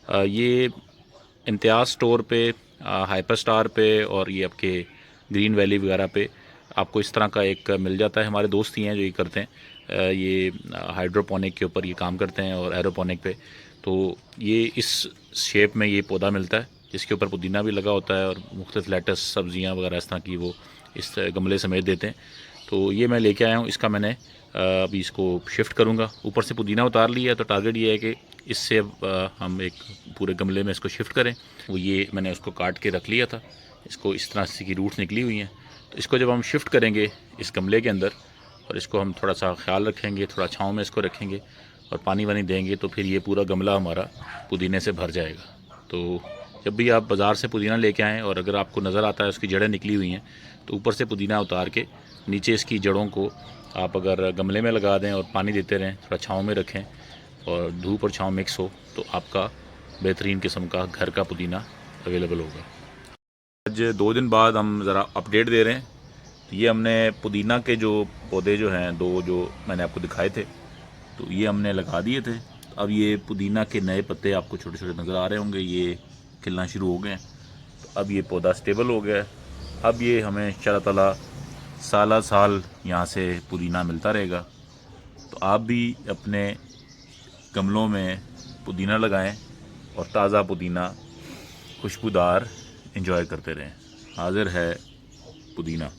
ये इम्तियाज़ स्टोर पे, hyper star पे और ये आपके ग्रीन वैली वगैरह पे आपको इस तरह का एक मिल जाता है। हमारे दोस्त ही हैं जो ये करते हैं, ये हाइड्रोपोनिक के ऊपर ये काम करते हैं और एरोपोनिक पे। तो ये इस शेप में ये पौधा मिलता है जिसके ऊपर पुदीना भी लगा होता है और मुख्तलिफ लेटस सब्ज़ियाँ वगैरह इस तरह की वो इस गमले समेत देते हैं। तो ये मैं लेके आया हूँ, इसका मैंने अभी इसको शिफ्ट करूँगा। ऊपर से पुदीना उतार लिया है, तो टारगेट ये है कि इससे अब हम एक पूरे गमले में इसको शिफ्ट करें। वो ये मैंने उसको काट के रख लिया था, इसको इस तरह से की रूट्स निकली हुई हैं। तो इसको जब हम शिफ्ट करेंगे इस गमले के अंदर और इसको हम थोड़ा सा ख्याल रखेंगे, थोड़ा छाँव में इसको रखेंगे और पानी वानी देंगे, तो फिर ये पूरा गमला हमारा पुदीने से भर जाएगा। तो जब भी आप बाज़ार से पुदीना लेके आएँ और अगर आपको नज़र आता है उसकी जड़ें निकली हुई हैं, तो ऊपर से पुदीना उतार के नीचे इसकी जड़ों को आप अगर गमले में लगा दें और पानी देते रहें, थोड़ा छाँव में रखें और धूप और छाँव मिक्स हो, तो आपका बेहतरीन किस्म का घर का पुदीना अवेलेबल होगा। आज 2 दिन बाद हम ज़रा अपडेट दे रहे हैं। ये हमने पुदीना के जो पौधे जो हैं 2 जो मैंने आपको दिखाए थे, तो ये हमने लगा दिए थे। अब ये पुदीना के नए पत्ते आपको छोटे छोटे नज़र आ रहे होंगे, ये खिलना शुरू हो गए हैं। तो अब ये पौधा स्टेबल हो गया है। अब ये हमें इंशाअल्लाह ताला साल साल यहाँ से पुदीना मिलता रहेगा। तो आप भी अपने गमलों में पुदीना लगाएं और ताज़ा पुदीना खुशबूदार एंजॉय करते रहें। हाज़िर है पुदीना।